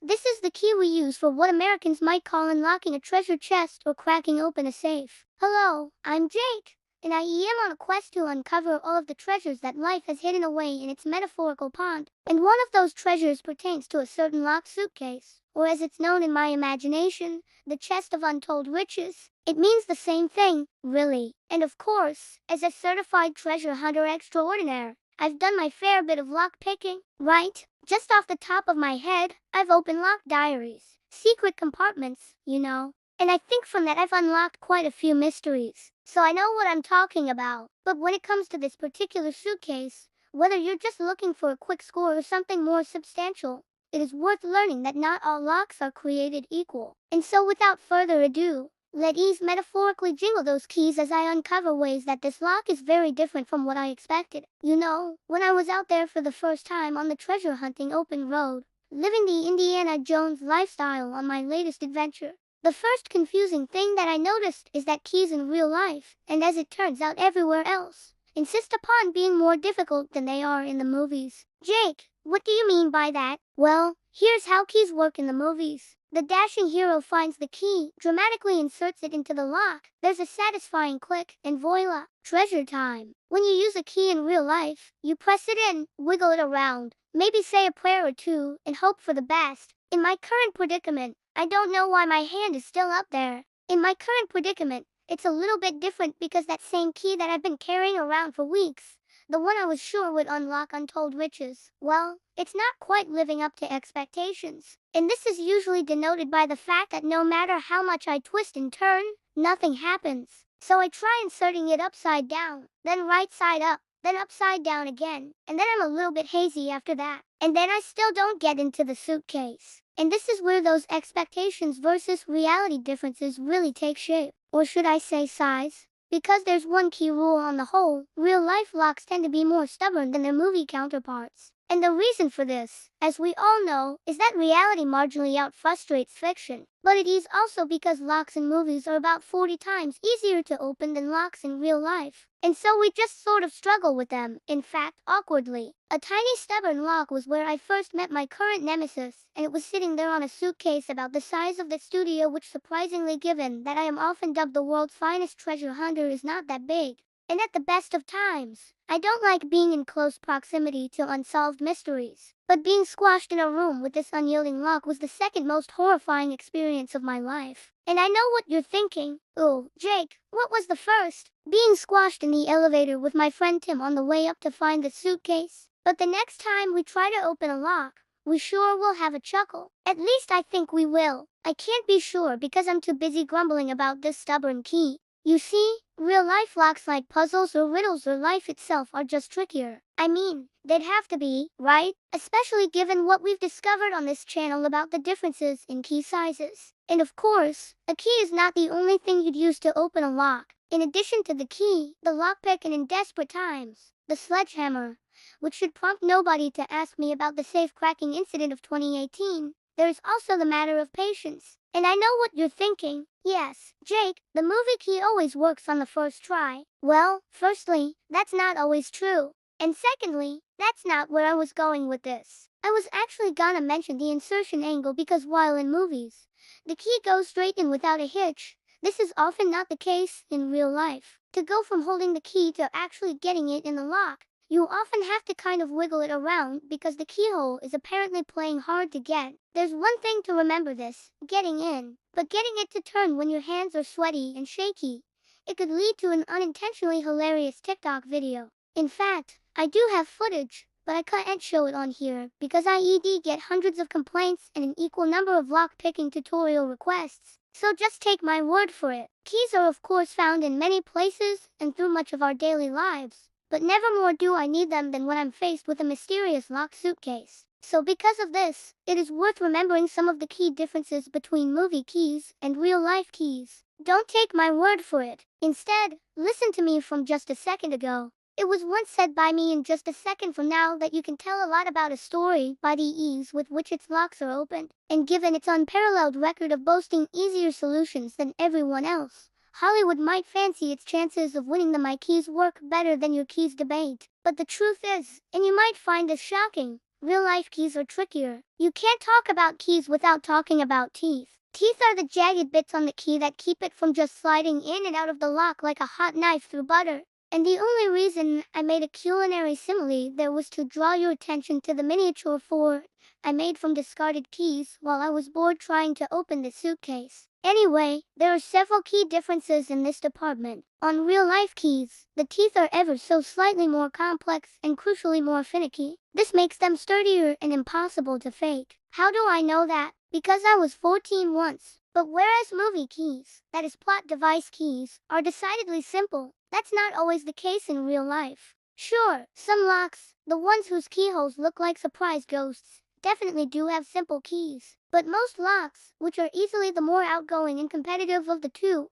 This is the key we use for what Americans might call unlocking a treasure chest or cracking open a safe. Hello, I'm Jake, and I am on a quest to uncover all of the treasures that life has hidden away in its metaphorical pond. And one of those treasures pertains to a certain locked suitcase, or as it's known in my imagination, the chest of untold riches. It means the same thing, really. And of course, as a certified treasure hunter extraordinaire, I've done my fair bit of lock picking, right? Just off the top of my head, I've opened locked diaries, secret compartments, and I think from that I've unlocked quite a few mysteries. So I know what I'm talking about. But when it comes to this particular suitcase, whether you're just looking for a quick score or something more substantial, it is worth learning that not all locks are created equal. And so without further ado, let ease metaphorically jingle those keys as I uncover ways that this lock is very different from what I expected. When I was out there for the first time on the treasure hunting open road, living the Indiana Jones lifestyle on my latest adventure, the first confusing thing that I noticed is that keys in real life, and as it turns out everywhere else, insist upon being more difficult than they are in the movies. Jake, what do you mean by that? Well, here's how keys work in the movies. The dashing hero finds the key, dramatically inserts it into the lock. There's a satisfying click, and voila, treasure time. When you use a key in real life, you press it in, wiggle it around, maybe say a prayer or two, and hope for the best. In my current predicament, I don't know why my hand is still up there. In my current predicament, it's a little bit different because that same key that I've been carrying around for weeks, the one I was sure would unlock untold riches, well, it's not quite living up to expectations. And this is usually denoted by the fact that no matter how much I twist and turn, nothing happens. So I try inserting it upside down, then right side up, then upside down again, and then I'm a little bit hazy after that. And then I still don't get into the suitcase. And this is where those expectations versus reality differences really take shape. Or should I say size? Because there's one key rule on the whole, real-life locks tend to be more stubborn than their movie counterparts. And the reason for this, as we all know, is that reality marginally out-frustrates fiction. But it is also because locks in movies are about 40 times easier to open than locks in real life. And so we just sort of struggle with them, in fact, awkwardly. A tiny stubborn lock was where I first met my current nemesis, and it was sitting there on a suitcase about the size of the studio, which surprisingly, given that I am often dubbed the world's finest treasure hunter, is not that big. And at the best of times, I don't like being in close proximity to unsolved mysteries. But being squashed in a room with this unyielding lock was the second most horrifying experience of my life. And I know what you're thinking. Ooh, Jake, what was the first? Being squashed in the elevator with my friend Tim on the way up to find the suitcase. But the next time we try to open a lock, we sure will have a chuckle. At least I think we will. I can't be sure because I'm too busy grumbling about this stubborn key. You see, real-life locks like puzzles or riddles or life itself are just trickier. I mean, they'd have to be, right? Especially given what we've discovered on this channel about the differences in key sizes. And of course, a key is not the only thing you'd use to open a lock. In addition to the key, the lockpick, and in desperate times, the sledgehammer, which should prompt nobody to ask me about the safe-cracking incident of 2018, there's also the matter of patience. And I know what you're thinking. Yes, Jake, the movie key always works on the first try. Well, firstly, that's not always true. And secondly, that's not where I was going with this. I was actually gonna mention the insertion angle because while in movies, the key goes straight in without a hitch, this is often not the case in real life. To go from holding the key to actually getting it in the lock, you often have to kind of wiggle it around because the keyhole is apparently playing hard to get. There's one thing to remember: this, getting in, but getting it to turn when your hands are sweaty and shaky. It could lead to an unintentionally hilarious TikTok video. In fact, I do have footage, but I can't show it on here because I get hundreds of complaints and an equal number of lock-picking tutorial requests. So just take my word for it. Keys are of course found in many places and through much of our daily lives. But never more do I need them than when I'm faced with a mysterious locked suitcase. So because of this, it is worth remembering some of the key differences between movie keys and real-life keys. Don't take my word for it. Instead, listen to me from just a second ago. It was once said by me in just a second from now that you can tell a lot about a story by the ease with which its locks are opened. And given its unparalleled record of boasting easier solutions than everyone else, Hollywood might fancy its chances of winning the "my keys work better than your keys" debate. But the truth is, and you might find this shocking, Real-life keys are trickier. You can't talk about keys without talking about teeth. Teeth are the jagged bits on the key that keep it from just sliding in and out of the lock like a hot knife through butter. And the only reason I made a culinary simile there was to draw your attention to the miniature fort I made from discarded keys while I was bored trying to open the suitcase. Anyway, there are several key differences in this department. On real-life keys, the teeth are ever so slightly more complex and crucially more finicky. This makes them sturdier and impossible to fake. How do I know that? Because I was 14 once. But whereas movie keys, that is plot device keys, are decidedly simple, that's not always the case in real life. Sure, some locks, the ones whose keyholes look like surprise ghosts, definitely do have simple keys. But most locks, which are easily the more outgoing and competitive of the two,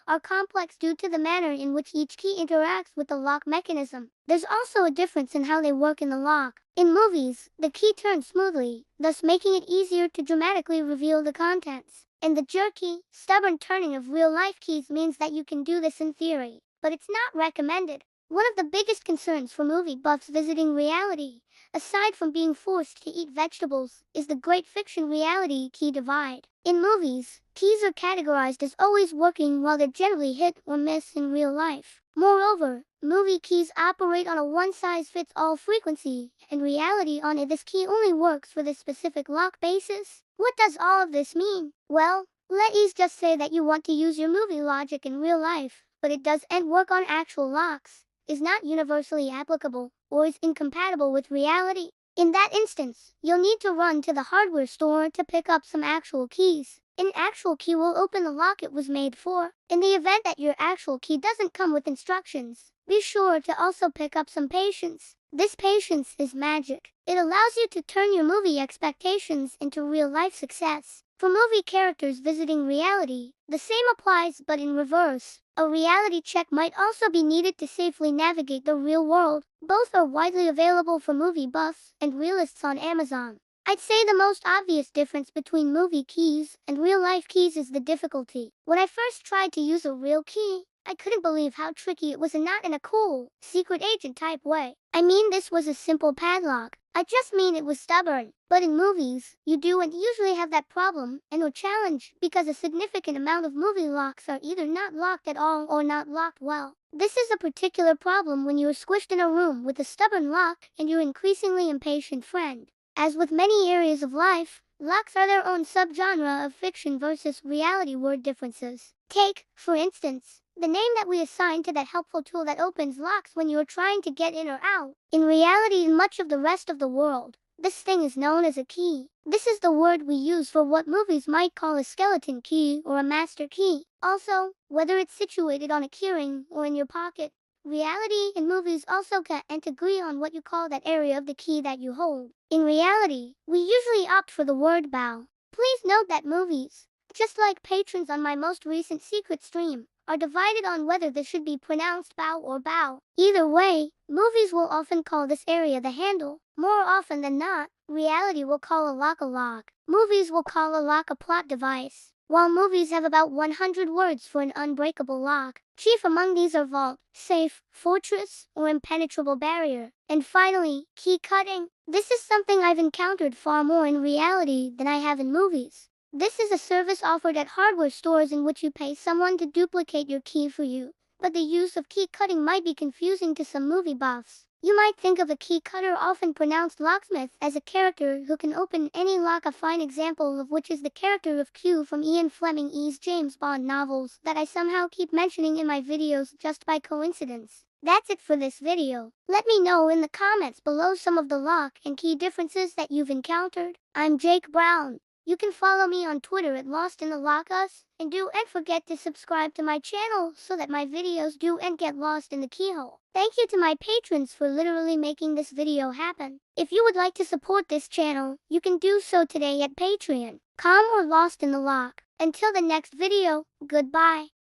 are complex due to the manner in which each key interacts with the lock mechanism. There's also a difference in how they work in the lock. In movies, the key turns smoothly, thus making it easier to dramatically reveal the contents. And the jerky, stubborn turning of real-life keys means that you can do this in theory, but it's not recommended. One of the biggest concerns for movie buffs visiting reality, aside from being forced to eat vegetables, is the great fiction-reality key divide. In movies, keys are categorized as always working while they're generally hit or miss in real life. Moreover, movie keys operate on a one-size-fits-all frequency. In reality, this key only works for the specific lock basis. What does all of this mean? Well, let's just say that you want to use your movie logic in real life, but it doesn't work on actual locks, is not universally applicable, or is incompatible with reality. In that instance, you'll need to run to the hardware store to pick up some actual keys. An actual key will open the lock it was made for. In the event that your actual key doesn't come with instructions, be sure to also pick up some patience. This patience is magic. It allows you to turn your movie expectations into real-life success. For movie characters visiting reality, the same applies but in reverse. A reality check might also be needed to safely navigate the real world. Both are widely available for movie buffs and realists on Amazon. I'd say the most obvious difference between movie keys and real-life keys is the difficulty. When I first tried to use a real key, I couldn't believe how tricky it was, and not in a cool, secret agent type way. I mean, this was a simple padlock. I just mean it was stubborn. But in movies, you do and usually have that problem and or challenge because a significant amount of movie locks are either not locked at all or not locked well. This is a particular problem when you are squished in a room with a stubborn lock and your increasingly impatient friend. As with many areas of life, locks are their own subgenre of fiction versus reality word differences. Take, for instance, the name that we assign to that helpful tool that opens locks when you are trying to get in or out. In reality, in much of the rest of the world, this thing is known as a key. This is the word we use for what movies might call a skeleton key or a master key. Also, whether it's situated on a keyring or in your pocket, reality and movies also can't agree on what you call that area of the key that you hold. In reality, we usually opt for the word bow. Please note that movies, just like patrons on my most recent secret stream, are divided on whether this should be pronounced bow or bow. Either way, movies will often call this area the handle. More often than not, reality will call a lock. Movies will call a lock a plot device. While movies have about 100 words for an unbreakable lock, chief among these are vault, safe, fortress, or impenetrable barrier. And finally, key cutting. This is something I've encountered far more in reality than I have in movies. This is a service offered at hardware stores in which you pay someone to duplicate your key for you, but the use of key cutting might be confusing to some movie buffs. You might think of a key cutter, often pronounced locksmith, as a character who can open any lock, a fine example of which is the character of Q from Ian Fleming's James Bond novels that I somehow keep mentioning in my videos just by coincidence. That's it for this video. Let me know in the comments below some of the lock and key differences that you've encountered. I'm Jake Brown. You can follow me on Twitter at LostInTheLockUs, and don't forget to subscribe to my channel so that my videos don't get lost in the keyhole. Thank you to my patrons for literally making this video happen. If you would like to support this channel, you can do so today at Patreon.com or Lost in the Lock. Until the next video, goodbye.